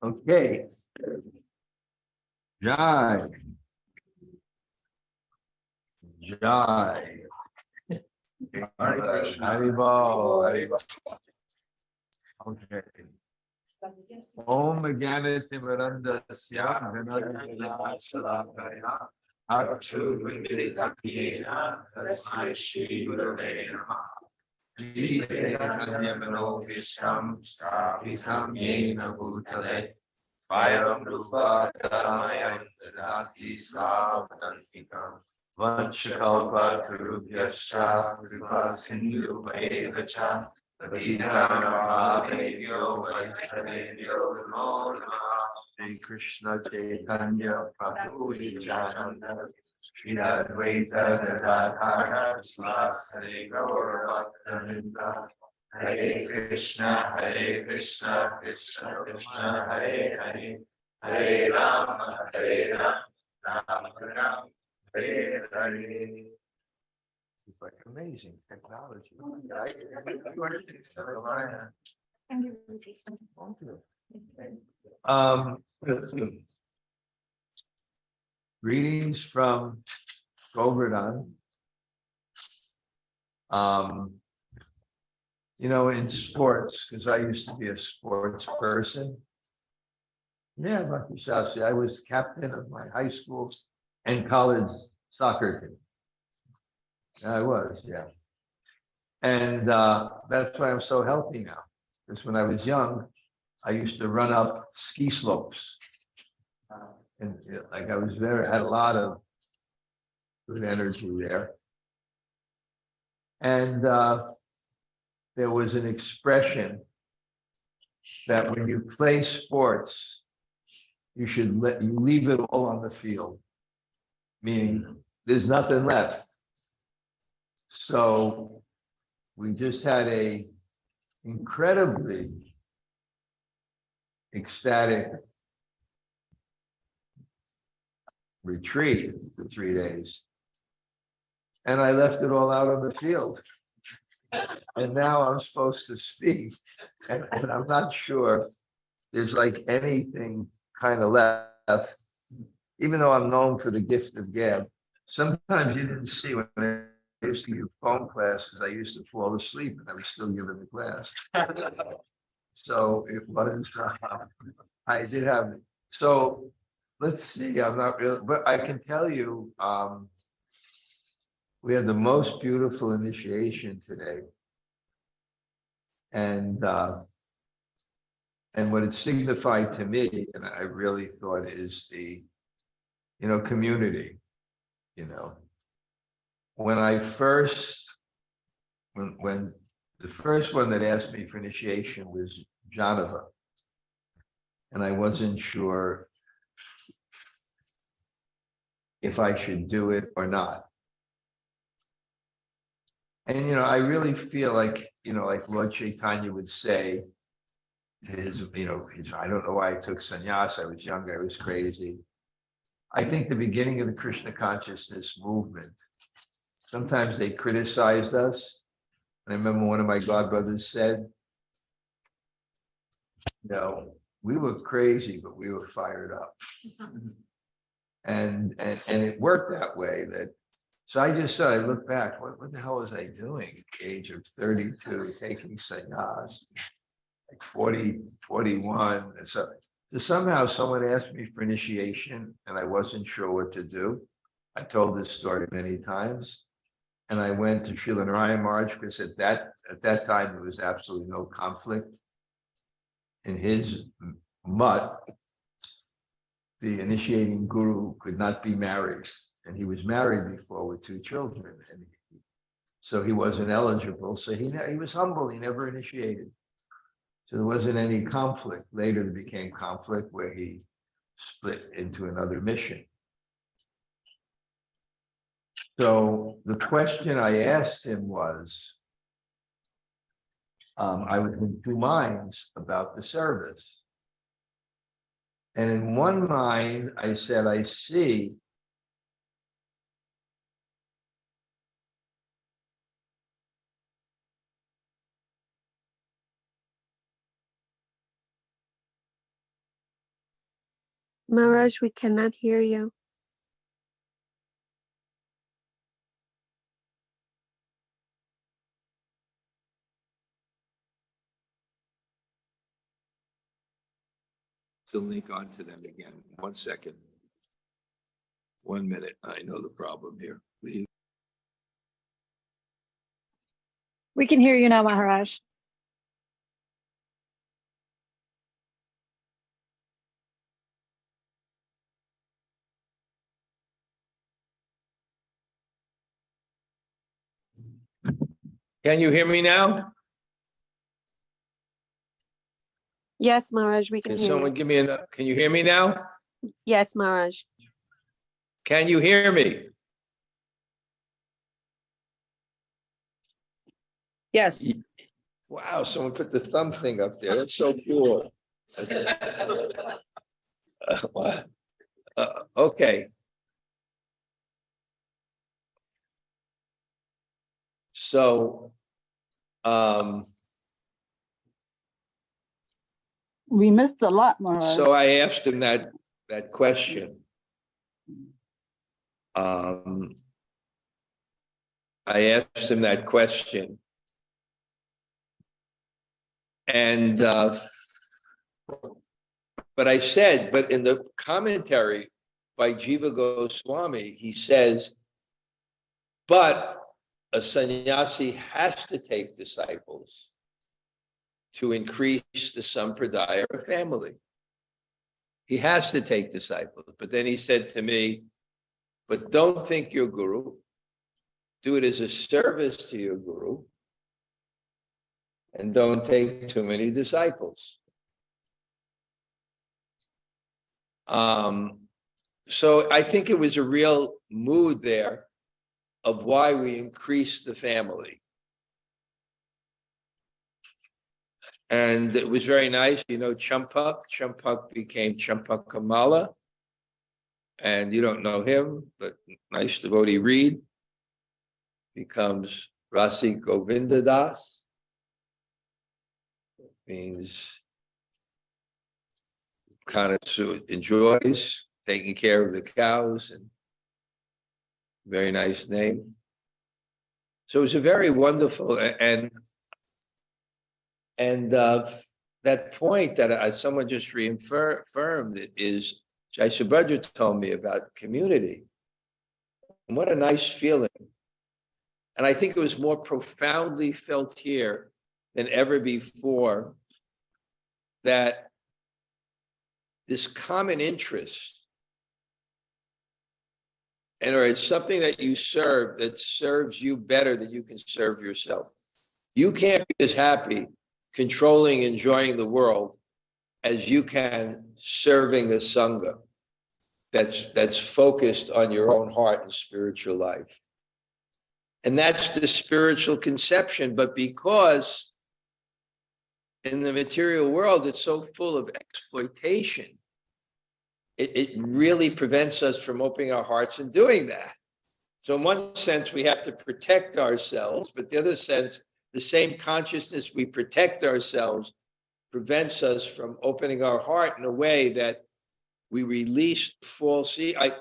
Okay. Jai. Jai. Haribol. Haribol. Okay. Om Ganatimarandasya Ganadhyashalakaya Akshu Vidakiyena Tasmai Shri Gurave Namaha Jivekanyamano Visham Stavisam Yena Bhutale Svayam Rupa Dharmayam Dadati Slavanantikam Vanchakalpa Turubhyascha Kripa Sindhu Vaevacha Shri Krishna Chaitanya Prabhu Nityananda Shri Advaita Gadadhara Sri Govardhana Hare Krishna Krishna Krishna Hare Hare Hare Rama Rama Rama Hare Hare. It's like amazing technology. Greetings from Govardhana. In sports, because I used to be a sports person. Yeah, Dr. Shastri, I was captain of my high school and college soccer team. I was, yeah. And that's why I'm so healthy now. Because when I was young, I used to run up ski slopes. And I had a lot of good energy there. And there was an expression that when you play sports, you leave it all on the field. Meaning there's nothing left. So we just had a incredibly ecstatic retreat for 3 days. And I left it all out on the field. And now I'm supposed to speak. And I'm not sure there's like anything kind of left. Even though I'm known for the gift of gab, sometimes you didn't see when I used to give phone classes, I used to fall asleep and I was still giving the class. So it was, I did have, so let's see, I'm not really, but I can tell you, we had the most beautiful initiation today. And what it signified to me, and I really thought is the, community, when the first one that asked me for initiation was Janava. And I wasn't sure if I should do it or not. And, I really feel like, like Lord Chaitanya would say, I don't know why I took sannyas. I was young, I was crazy. I think the beginning of the Krishna consciousness movement, sometimes they criticized us. And I remember one of my godbrothers said, we were crazy, but we were fired up. And it worked that way. So I just said, I look back, what the hell was I doing at the age of 32, taking sannyas, like 40, 41. And so somehow someone asked me for initiation and I wasn't sure what to do. I told this story many times. And I went to Śrīla Dhanurdhara Swami because at that time there was absolutely no conflict. In his mutt, the initiating guru could not be married. And he was married before with 2 children. And so he wasn't eligible. So he was humble. He never initiated. So there wasn't any conflict. Later there became conflict where he split into another mission. So the question I asked him was, I was in 2 minds about the service. And in one mind, I said, I see Maharaj, we cannot hear you. To link onto them again. 1 second. 1 minute. I know the problem here. Please. We can hear you now, Maharaj. Can you hear me now? Yes, Maharaj, we can Can hear someone you. give me can you hear me now? Yes, Maharaj. Can you hear me? Yes. Wow, someone put the thumb thing up there. That's so cool. Okay. So, We missed a lot, Maharaj. so I asked him that question. I asked him that question. And, but I said, but in the commentary by Jiva Goswami, he says, but a sannyasi has to take disciples to increase the sampradaya or family. He has to take disciples. But then he said to me, but don't think you're guru. Do it as a service to your guru. And don't take too many disciples. So I think it was a real mood there of why we increased the family. And it was very nice, you know, Champak became Champakamala. And you don't know him, but nice devotee Reed becomes Rasi Govinda Das. Means kind of enjoys taking care of the cows, and very nice name. So it was a very wonderful and that point that someone just reaffirmed is Jai Subhadra told me about community. And what a nice feeling. And I think it was more profoundly felt here than ever before that this common interest, and or it's something that you serve that serves you better than you can serve yourself. You can't be as happy controlling, enjoying the world as you can serving a Sangha that's focused on your own heart and spiritual life. And that's the spiritual conception. But because in the material world, it's so full of exploitation, it really prevents us from opening our hearts and doing that. So in one sense, we have to protect ourselves, but the other sense, the same consciousness we protect ourselves prevents us from opening our heart in a way that we release false. I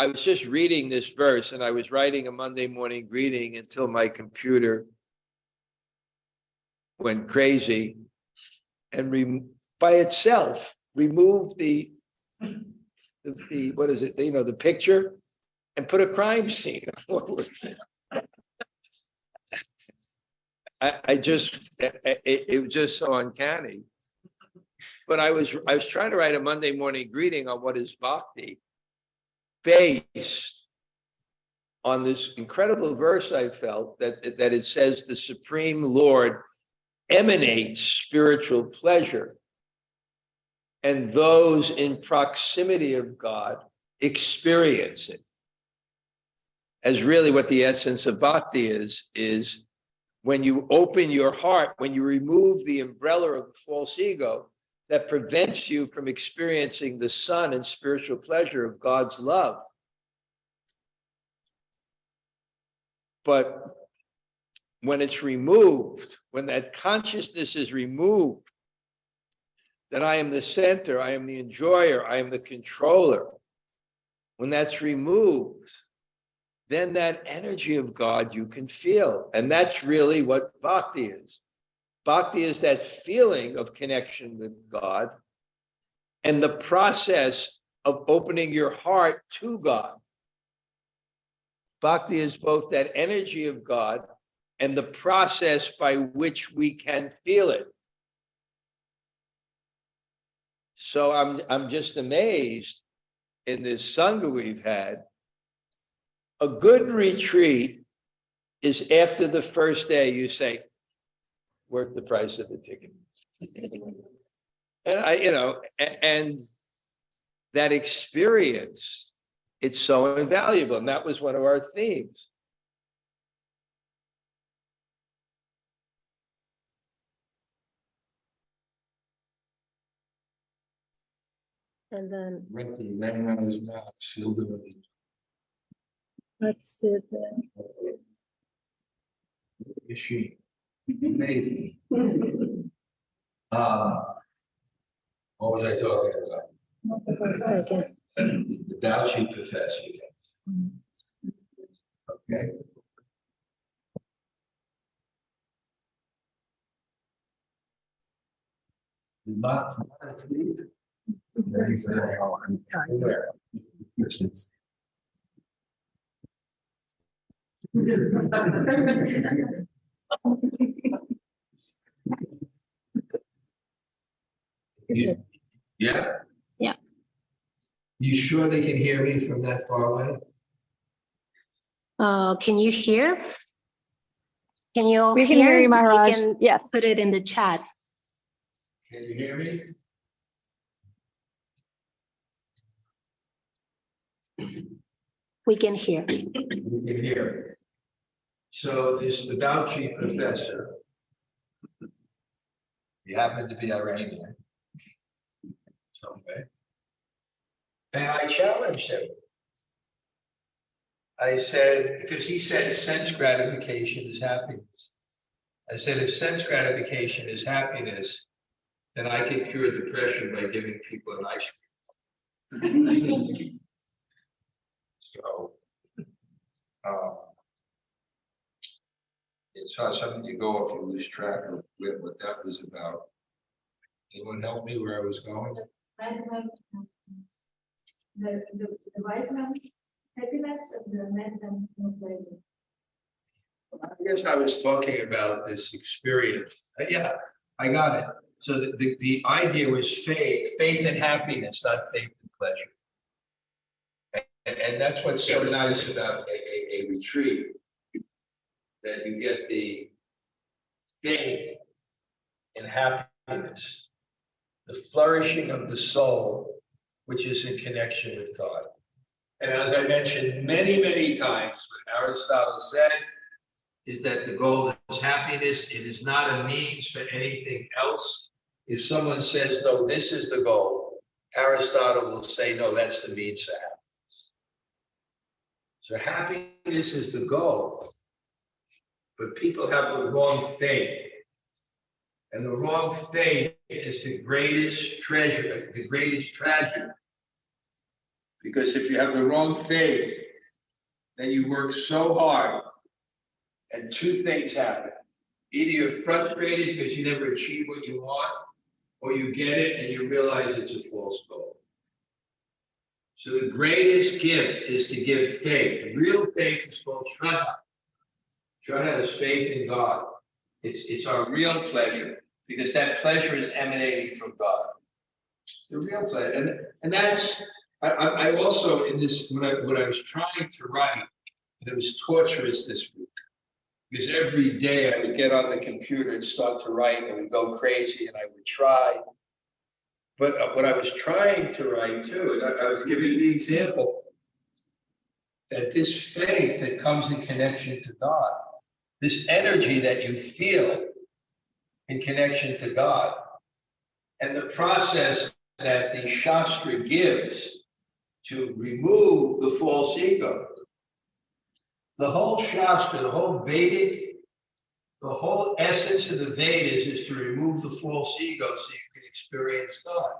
was just reading this verse, and I was writing a Monday morning greeting until my computer went crazy and by itself removed the what is it, you know, the picture, and put a crime scene. It was just so uncanny. But I was trying to write a Monday morning greeting on what is bhakti, based on this incredible verse I felt that it says the Supreme Lord emanates spiritual pleasure, and those in proximity of God experience it. As really what the essence of bhakti is when you open your heart, when you remove the umbrella of the false ego that prevents you from experiencing the sun and spiritual pleasure of God's love. But when it's removed, when that consciousness is removed, that I am the center, I am the enjoyer, I am the controller, when that's removed, then that energy of God you can feel. And that's really what bhakti is. Bhakti is that feeling of connection with God and the process of opening your heart to God. Bhakti is both that energy of God and the process by which we can feel it. So I'm just amazed in this Sangha we've had. A good retreat is after the first day you say, worth the price of the ticket. And that experience, it's so invaluable. And that was one of our themes. And then Went the man on his mouth, still doing it. let's do the Is she? Amazing. What was I talking about? The Dachi professor. Okay. Not ready for that. Yeah? Yeah. You sure they can hear me from that far away? Can you hear? Can you all We can hear you, Maharaj. You can Yes. put it in the chat. Can you hear me? We can hear. You can hear. So this Dachi professor, he happened to be Iranian, some way. And I challenged him. I said, because he said sense gratification is happiness. I said, if sense gratification is happiness, then I could cure depression by giving people an ice cream. So, it's not something you go off, you lose track of what that was about. Anyone help me where I was going? The wise man's happiness and the man and no pleasure. I guess I was talking about this experience. Yeah, I got it. So the idea was faith and happiness, not faith and pleasure. And that's what's so nice about a retreat, that you get the faith and happiness, the flourishing of the soul, which is in connection with God. And as I mentioned many, many times, what Aristotle said is that the goal is happiness. It is not a means for anything else. If someone says, no, this is the goal, Aristotle will say, no, that's the means for happiness. So happiness is the goal, but people have the wrong faith. And the wrong faith is the greatest treasure, the greatest tragedy. Because if you have the wrong faith, then you work so hard, and two things happen. Either you're frustrated because you never achieve what you want, or you get it and you realize it's a false goal. So the greatest gift is to give faith. Real faith is called Shraddha. Shraddha is faith in God. It's our real pleasure, because that pleasure is emanating from God. The real pleasure. And that's, I also, in this, what I was trying to write, and it was torturous this week, because every day I would get on the computer and start to write, and I would go crazy, and I would try. But what I was trying to write too, and I was giving the example that this faith that comes in connection to God, this energy that you feel in connection to God, and the process that the Shastra gives to remove the false ego. The whole Shastra, the whole Vedic The whole essence of the Vedas is to remove the false ego so you can experience God.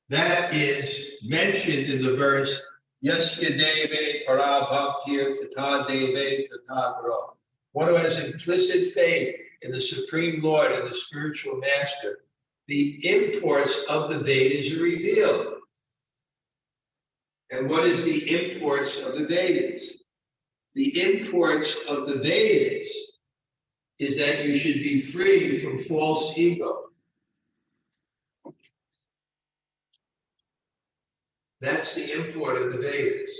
That is mentioned in the verse, Yasya Deve Para Bhaktir Tata Deve Tata Guru. One who has implicit faith in the Supreme Lord and the spiritual master, the imports of the Vedas are revealed. And what is the imports of the Vedas? The imports of the Vedas is that you should be free from false ego. That's the import of the Vedas.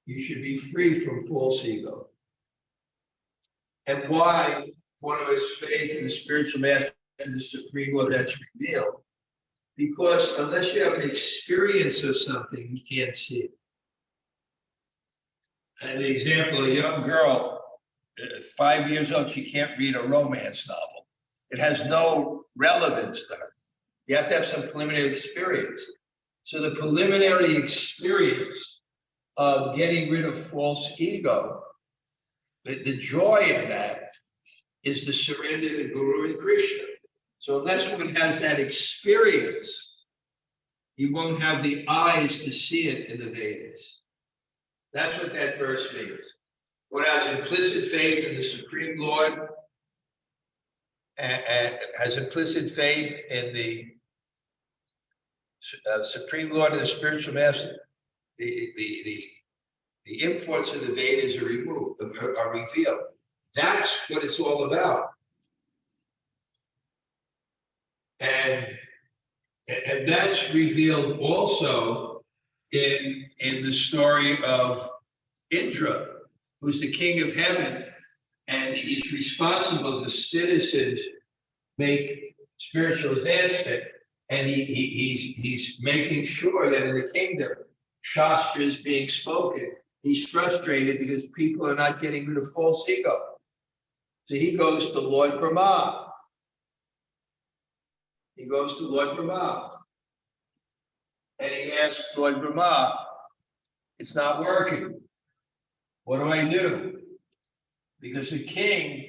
You should be free from false ego. And why? One of his faith in the spiritual master, the Supreme Lord, that's revealed. Because unless you have an experience of something, you can't see it. An example, a young girl, 5 years old, she can't read a romance novel. It has no relevance to her. You have to have some preliminary experience. So the preliminary experience of getting rid of false ego, the joy in that is to surrender to Guru and Krishna. So unless one has that experience, you won't have the eyes to see it in the Vedas. That's what that verse means. One has implicit faith in the Supreme Lord and has implicit faith in the Supreme Lord and the spiritual master. The imports of the Vedas are removed, are revealed. That's what it's all about. And that's revealed also in the story of Indra, who's the king of heaven, and he's responsible. The citizens make spiritual advancement, and he's making sure that in the kingdom, Shastra is being spoken. He's frustrated because people are not getting rid of false ego. So he goes to Lord Brahma. He goes to Lord Brahma. And he asks Lord Brahma, it's not working. What do I do? Because a king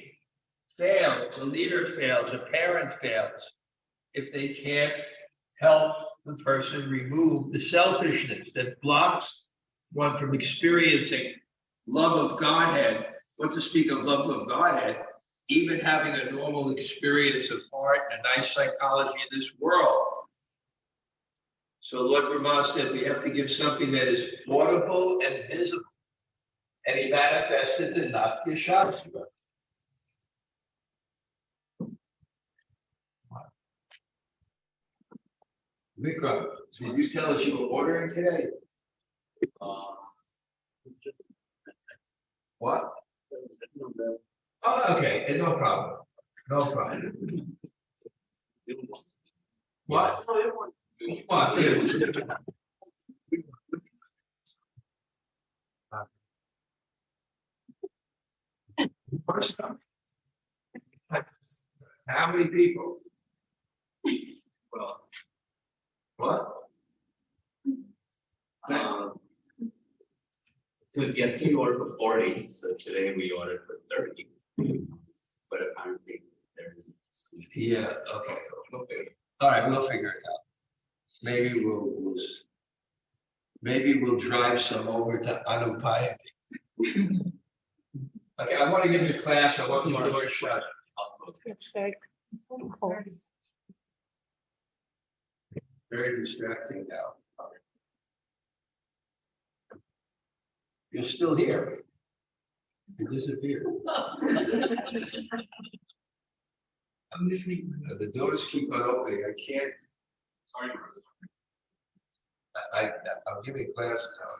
fails, a leader fails, a parent fails if they can't help the person remove the selfishness that blocks one from experiencing love of Godhead. What to speak of love of Godhead, even having a normal experience of heart and a nice psychology in this world. So Lord Brahma said we have to give something that is audible and visible. And he manifested the Natya Shastra. Vikram, did you tell us you were ordering today? What? Oh, okay, and no problem. No problem. What? What? How many people? Well, what? Because yesterday we ordered for 40, so today we ordered for 30. But apparently there's. Yeah, okay. All right, we'll figure it out. Maybe we'll drive some over to Anupayati. Okay, I want to give the class, I want the door shut. It's very cold. Very distracting now. You're still here. You disappeared. I'm listening. The doors keep on opening. I can't. Sorry. I'm giving class now.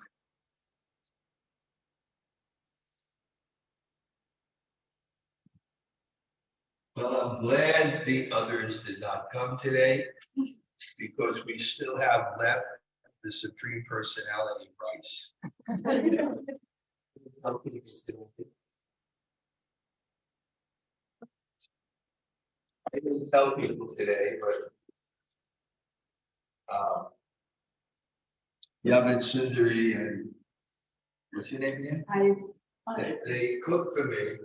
Well, I'm glad the others did not come today because we still have left the Supreme Personality Rice. I didn't tell people today, but Yavid Sundari and what's your name again? They cooked for me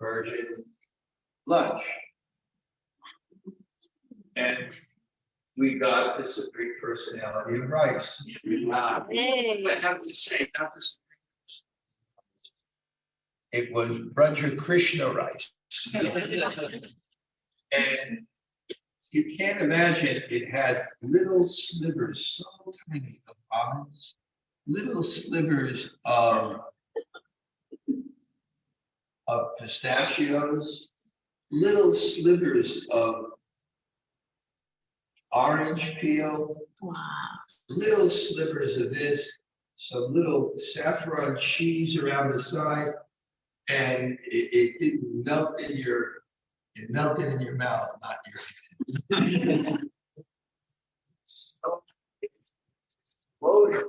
Persian lunch. And we got the Supreme Personality of Rice. I have to say, not the Supreme. It was Braja Krishna rice. And you can't imagine, it had little slivers, so tiny, of almonds, little slivers of pistachios, little slivers of orange peel, little slivers of this, some little saffron cheese around the side, and it didn't melt in your, it melted in your mouth, not your hand. Loaded.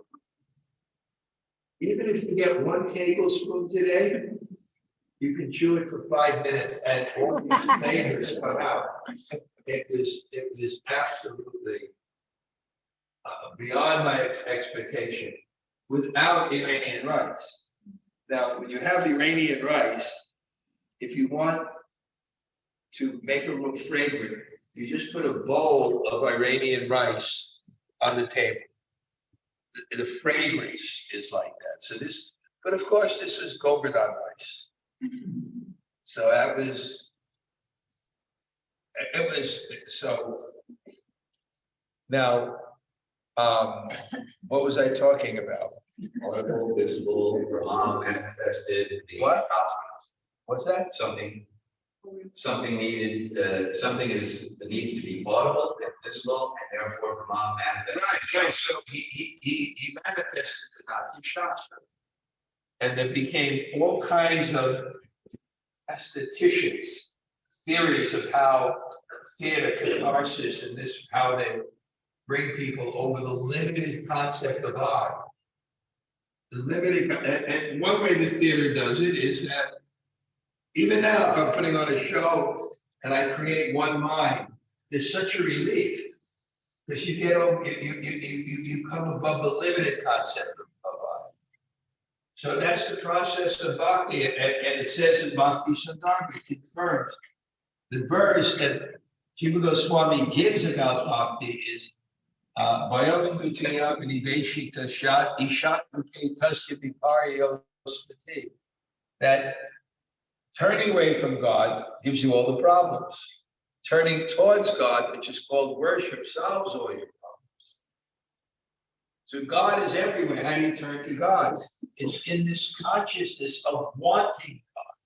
Even if you get 1 tablespoon today, you can chew it for 5 minutes and all these flavors come out. It was absolutely beyond my expectation without Iranian rice. Now, when you have Iranian rice, if you want to make it look fragrant, you just put a bowl of Iranian rice on the table. The fragrance is like that. So this, but of course, this was Govardhana rice. So that was, it was, so now, what was I talking about? Audible, visible, manifested, the What? cosmos. What's that? Something needed, something needs to be audible and visible, and therefore Brahman manifested. Right. So he manifested the Nati Shastra. And there became all kinds of aestheticians, theories of how theater, catharsis, and this, how they bring people over the limited concept of art. The limited, and one way the theater does it is that even now, if I'm putting on a show and I create one mind, there's such a relief because you get over, you come above the limited concept of art. So that's the process of bhakti, and it says in Bhakti Sandarbha, it confirms the verse that Jiva Goswami gives about bhakti is Vayam Dutaya Viniveshita Shat Ishat Upe Tasya Viparyo Smati, that turning away from God gives you all the problems. Turning towards God, which is called worship, solves all your problems. So God is everywhere. How do you turn to God? It's in this consciousness of wanting God.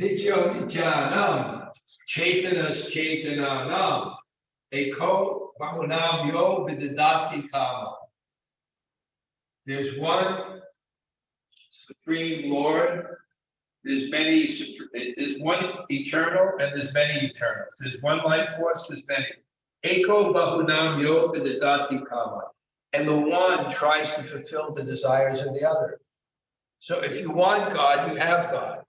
Nityo Nityanam, Chaitanas Chaitananam, Eko Bahunam Yo Vidadati Kama. There's one Supreme Lord. There's one eternal and there's many eternals. There's one life force, there's many. Eko Bahunam Yo Vidadati Kama. And the one tries to fulfill the desires of the other. So if you want God, you have God.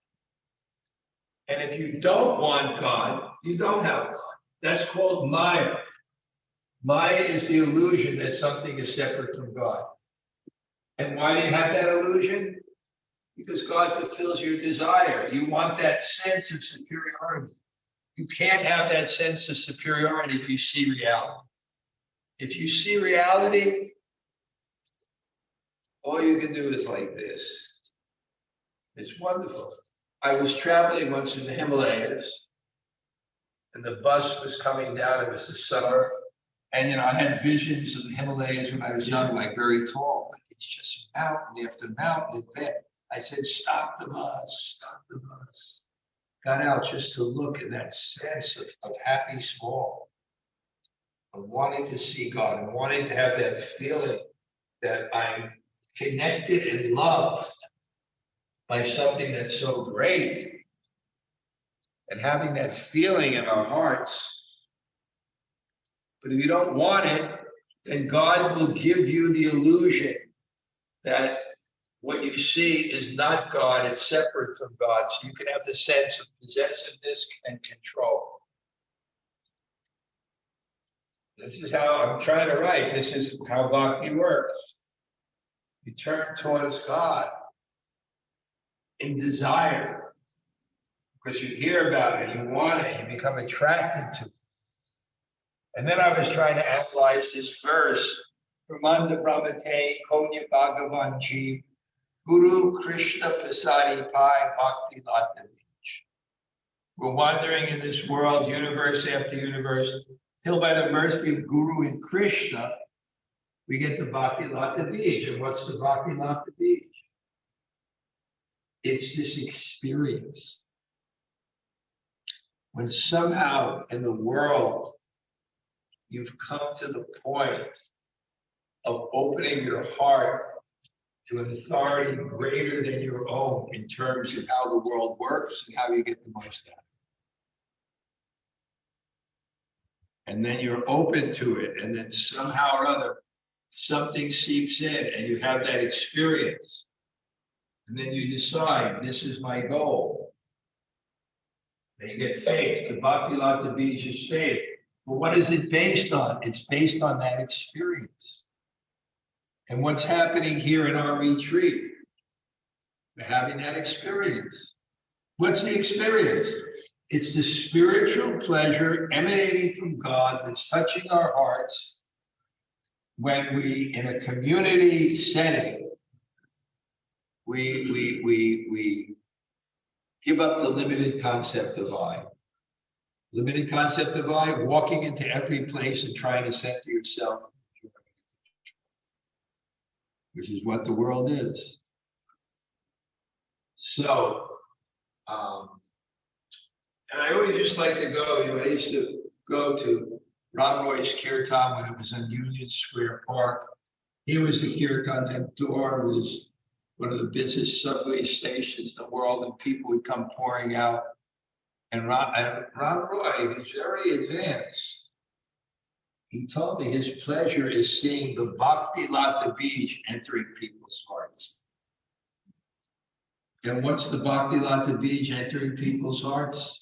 And if you don't want God, you don't have God. That's called Maya. Maya is the illusion that something is separate from God. And why do you have that illusion? Because God fulfills your desire. You want that sense of superiority. You can't have that sense of superiority if you see reality. If you see reality, all you can do is like this. It's wonderful. I was traveling once in the Himalayas, and the bus was coming down. It was the summer, and I had visions of the Himalayas when I was young, like very tall. But it's just mountain after mountain. I said, "Stop the bus! Stop the bus!" Got out just to look in that sense of happy small, of wanting to see God and wanting to have that feeling that I'm connected and loved by something that's so great, and having that feeling in our hearts. But if you don't want it, then God will give you the illusion that what you see is not God, it's separate from God, so you can have the sense of possessiveness and control. This is how I'm trying to write. This is how bhakti works. You turn towards God. in desire. Because you hear about it, you want it, you become attracted to it. And then I was trying to analyze this verse, Brahmanda Brahmate, Konya Bhagavan Jeev, Guru Krishna Pasadi Pai Bhakti Lata Beach. We're wandering in this world, universe after universe, till by the mercy of Guru and Krishna, we get the Bhakti Lata Beach. And what's the Bhakti Lata Beach? It's this experience. When somehow in the world, you've come to the point of opening your heart to an authority greater than your own in terms of how the world works and how you get the most out of it. And then you're open to it, and then somehow or other, something seeps in and you have that experience. And then you decide, this is my goal. Then you get faith. The Bhakti Lata Beach is faith. But what is it based on? It's based on that experience. And what's happening here in our retreat? We're having that experience. What's the experience? It's the spiritual pleasure emanating from God that's touching our hearts when we, in a community setting, we give up the limited concept of I. Limited concept of I, walking into every place and trying to center yourself, which is what the world is. So, and I always just like to go, I used to go to Ram Roy's Kirtan when it was on Union Square Park. Here was the Kirtan, that door was one of the busiest subway stations in the world, and people would come pouring out. And Ram Roy, who's very advanced, he told me his pleasure is seeing the Bhakti Lata Beach entering people's hearts. And what's the Bhakti Lata Beach entering people's hearts?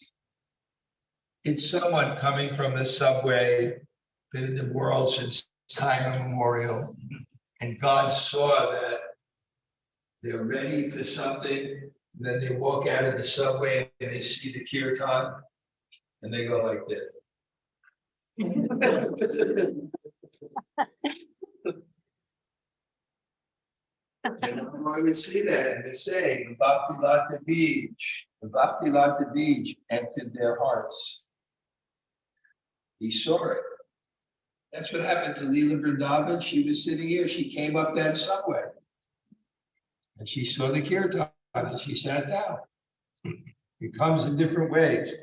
It's someone coming from the subway, been in the world since time immemorial, and God saw that they're ready for something, and then they walk out of the subway and they see the kirtan, and they go like this. And I would see that, and they say, the Bhakti Lata Beach entered their hearts. He saw it. That's what happened to Leela Vrindavan. She was sitting here, she came up that subway. And she saw the kirtan and she sat down. It comes in different ways.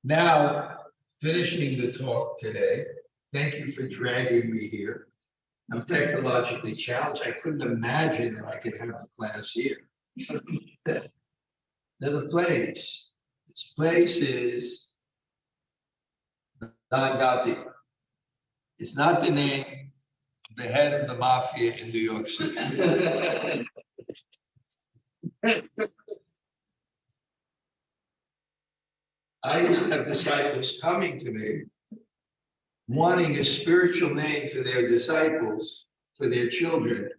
Now, finishing the talk today, thank you for dragging me here. I'm technologically challenged. I couldn't imagine that I could have a class here. Another place. This place is Dangati. It's not the name of the head of the mafia in New York City. I used to have disciples coming to me wanting a spiritual name for their disciples, for their children,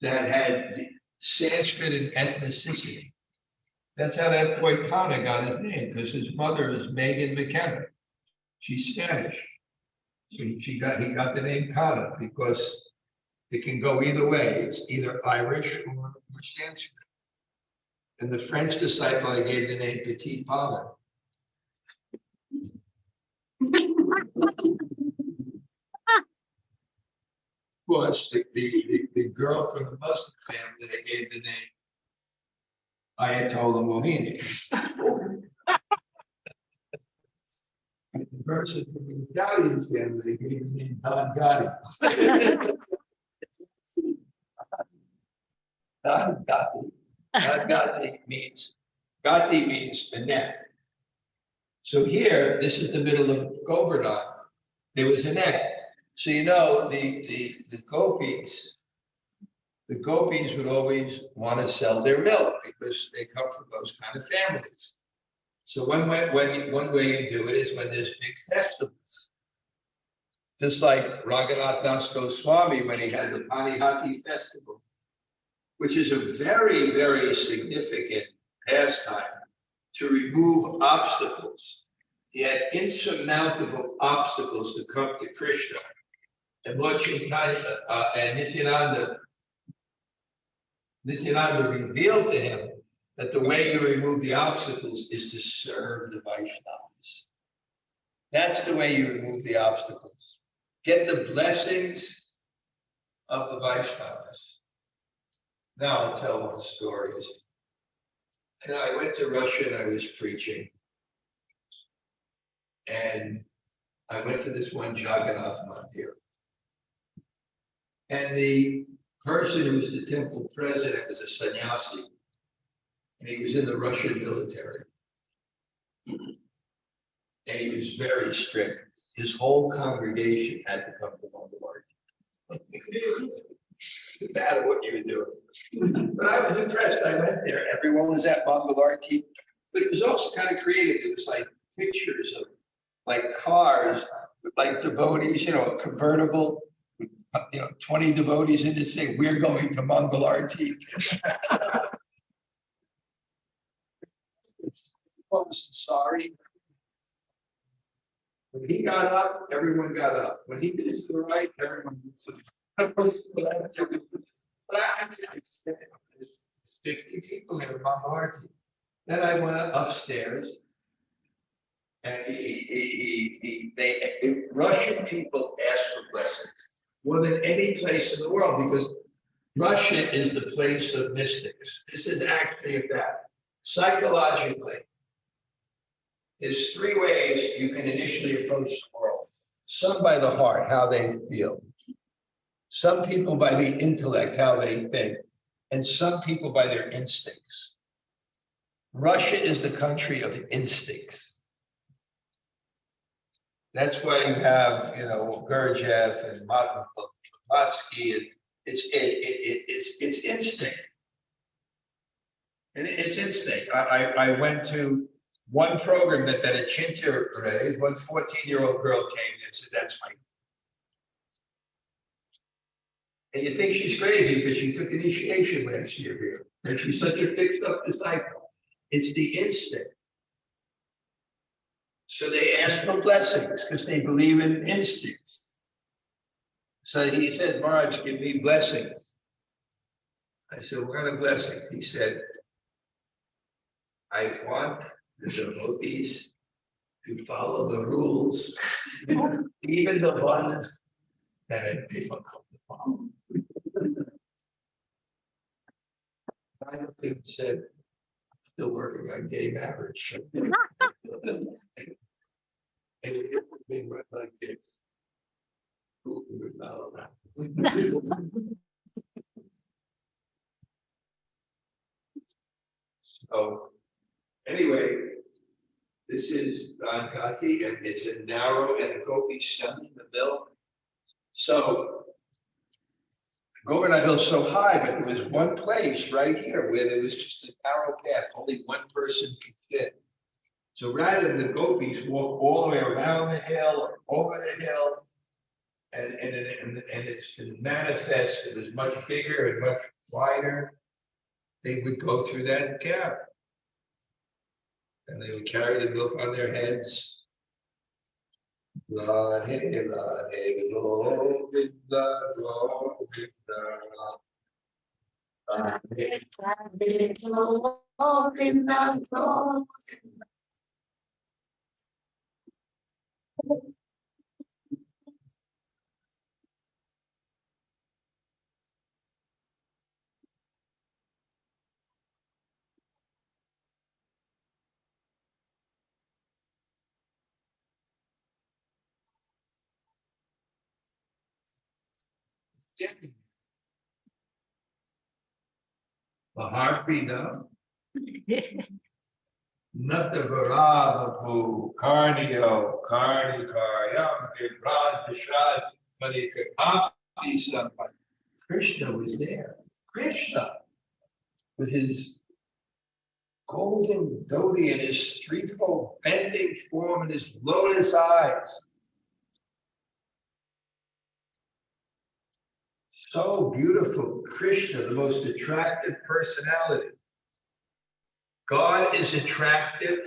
that had Sanskrit and ethnicity. That's how that boy Kana got his name, because his mother is Megan McKenna. She's Spanish. So he got the name Kana because it can go either way. It's either Irish or Sanskrit. And the French disciple, I gave the name Petit Pana. Of course, the girl from the Muslim family, I gave the name Ayatollah Mohini. And the person from the Italian family, they gave the name Don Gotti. Don Gotti. Don Gotti means the neck. So here, this is the middle of Govardhana. There was a neck. So you know, the gopis would always want to sell their milk because they come from those kind of families. So one way you do it is when there's big festivals. Just like Raghunath Das Goswami when he had the Panihati festival. which is a very, very significant pastime to remove obstacles. He had insurmountable obstacles to come to Krishna. And Lord Chaitanya and Nityananda revealed to him that the way you remove the obstacles is to serve the Vaishnavas. That's the way you remove the obstacles. Get the blessings of the Vaishnavas. Now I'll tell one story. And I went to Russia and I was preaching. And I went to this one Jagannath Mandir. And the person who was the temple president was a sannyasi. And he was in the Russian military. And he was very strict. His whole congregation had to come to Mangalarti. No matter what you were doing. But I was impressed. I went there. Everyone was at Mangalarti. But it was also kind of creative. It was like pictures of like cars with like devotees, a convertible with 20 devotees in it saying, "We're going to Mangalarti." Sorry. When he got up, everyone got up. When he did it to the right, everyone did to the left. But I 50 people in Mangalarti. Then I went upstairs, and Russian people ask for blessings more than any place in the world because Russia is the place of mystics. This is actually a fact. Psychologically, there's 3 ways you can initially approach the world. Some by the heart, how they feel. Some people by the intellect, how they think. And some people by their instincts. Russia is the country of instincts. That's why you have, Gurdjieff and Blavatsky, and it's instinct. And it's instinct. I went to one program that a Chinta raised, one 14-year-old girl came and said, "That's my." And you think she's crazy because she took initiation last year here. And she's such a fixed up disciple. It's the instinct. So they ask for blessings because they believe in instincts. So he said, "Maharaj, give me blessings." I said, "What kind of blessings?" He said, "I want the devotees to follow the rules, even the ones that are difficult to follow." I don't think he said, "Still working on gay marriage." And it would be right like this. Who would follow that? So anyway, this is Dhankati, and it's a narrow, and the Gopi's sun in the middle. So Govardhana Hill is so high, but there was one place right here where there was just a narrow path, only one person could fit. So rather than the Gopis walk all the way around the hill or over the hill, and it's been manifest, it was much bigger and much wider, they would go through that gap. And they would carry the milk on their heads. Radhe, Radhe, Govinda, Govinda. Radhe, Radhe, Govinda, Govinda. Maharpina, Natavaravapu, Karnio, Karnikaryam, Vibrad, Vishad, Manikakapi, Sampai. Krishna was there. Krishna, with his golden dhoti and his threefold bending form and his lotus eyes. So beautiful. Krishna, the most attractive personality. God is attractive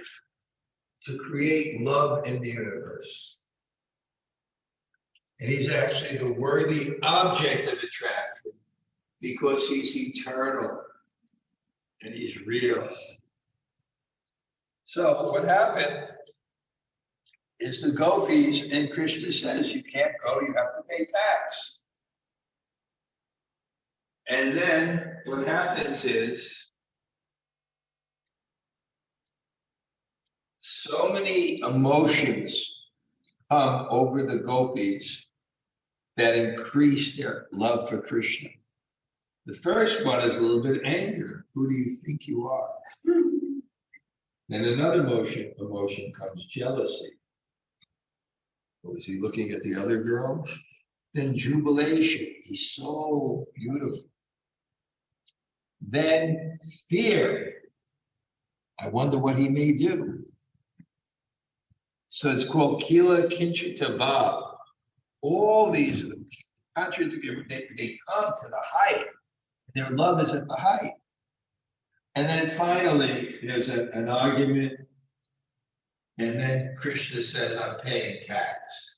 to create love in the universe. And he's actually the worthy object of attraction because he's eternal and he's real. So what happened is the gopis, and Krishna says, you can't go, you have to pay tax. And then what happens is, so many emotions come over the gopis that increase their love for Krishna. The first one is a little bit anger. Who do you think you are? Then another emotion comes, jealousy. Was he looking at the other girl? Then jubilation. He's so beautiful. Then fear. I wonder what he may do. So it's called kaliya-krishna. All these contradictory, they come to the height. Their love is at the height. And then finally, there's an argument. And then Krishna says, I'm paying tax.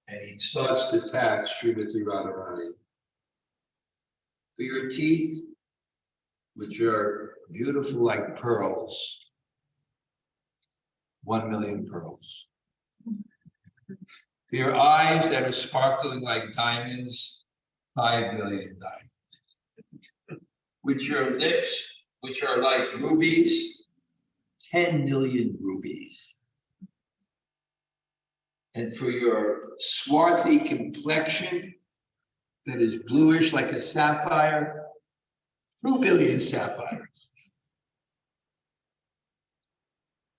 And he starts to tax Śrīla Dhanurdhara for your teeth, which are beautiful like pearls. 1 million pearls. For your eyes that are sparkling like diamonds, 5 million diamonds. With your lips, which are like rubies, 10 million rubies. And for your swarthy complexion that is bluish like a sapphire, 2 billion sapphires.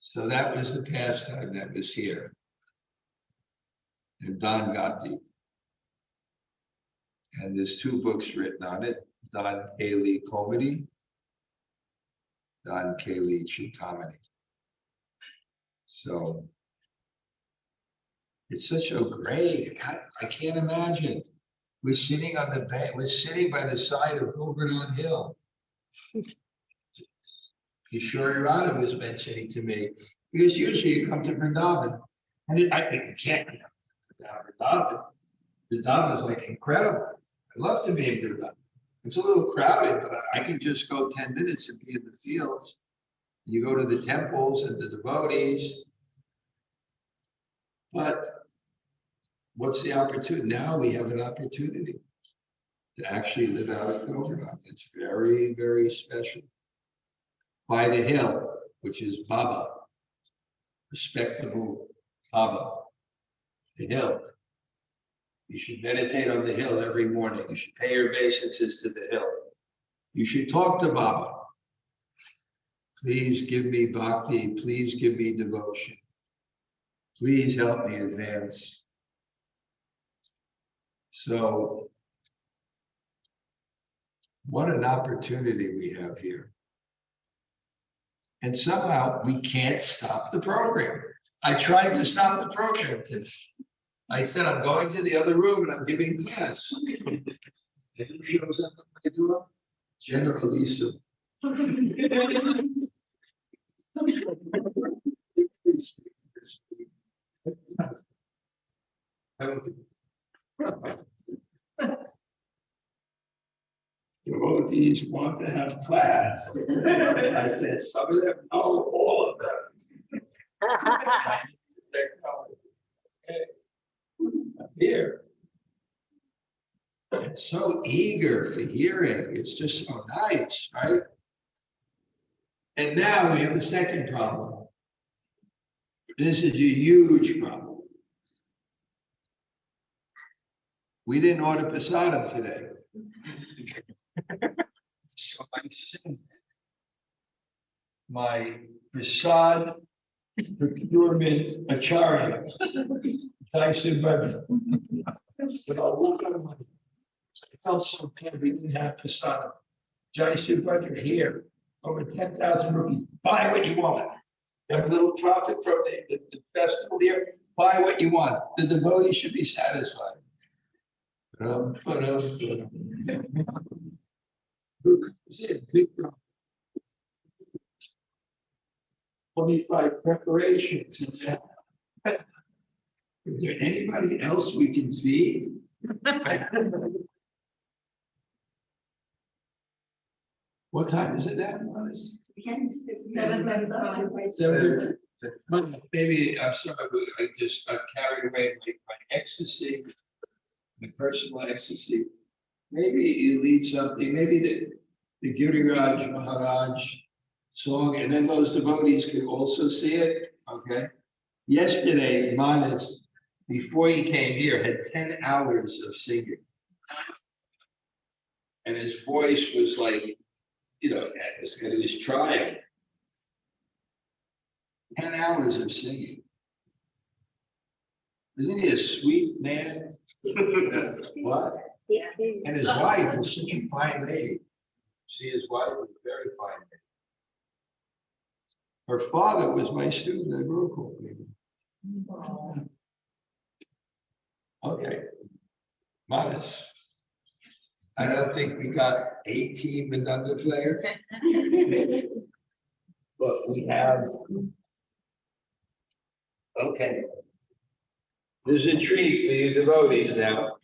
So that was the pastime that was here in Dangati. And there's 2 books written on it, Dan Kali Comedy, Dan Kali Chintamani. So it's such a great, I can't imagine. We're sitting on the bank, we're sitting by the side of Govardhana Hill. Kishore Radha was mentioning to me, because usually you come to Vrindavan, and I think you can't come to Vrindavan. Vrindavan is like incredible. I love to be in Vrindavan. It's a little crowded, but I can just go 10 minutes and be in the fields. You go to the temples and the devotees. But what's the opportunity? Now we have an opportunity to actually live out at Govardhana. It's very, very special. By the hill, which is Baba, respectable Baba, the hill. You should meditate on the hill every morning. You should pay your obeisances to the hill. You should talk to Baba. Please give me bhakti. Please give me devotion. Please help me advance. So, what an opportunity we have here. And somehow we can't stop the program. I tried to stop the program today. I said, I'm going to the other room and I'm giving class. And who shows up at my door? General Lisa. Devotees want to have class. I said, some of them know all of them. Okay. I'm here. It's so eager for hearing. It's just so nice, right? And now we have the second problem. This is a huge problem. We didn't order prasadam today. So I sent my prasad procurement acharya. I said, but I'll look at money. I felt so bad we didn't have prasadam. Jai Subhadra here, over 10,000 rupees. Buy what you want. You have a little profit from the festival here. Buy what you want. The devotee should be satisfied. Who comes in? 25 preparations. Is there anybody else we can feed? What time is it now? Seven. Maybe, I'm sorry, but I just got carried away with my ecstasy, my personal ecstasy. Maybe you lead something, maybe the Giriraj Maharaj song, and then those devotees could also see it, okay? Yesterday, Manas, before he came here, had 10 hours of singing. And his voice was like, you know, it was trying. 10 hours of singing. Isn't he a sweet man? What? And his wife is such a fine lady. See, his wife is a very fine lady. Her father was my student at Gurukul. Okay. Manas. I don't think we got 18 Madonna players. But we have. Okay. There's a treat for you devotees now.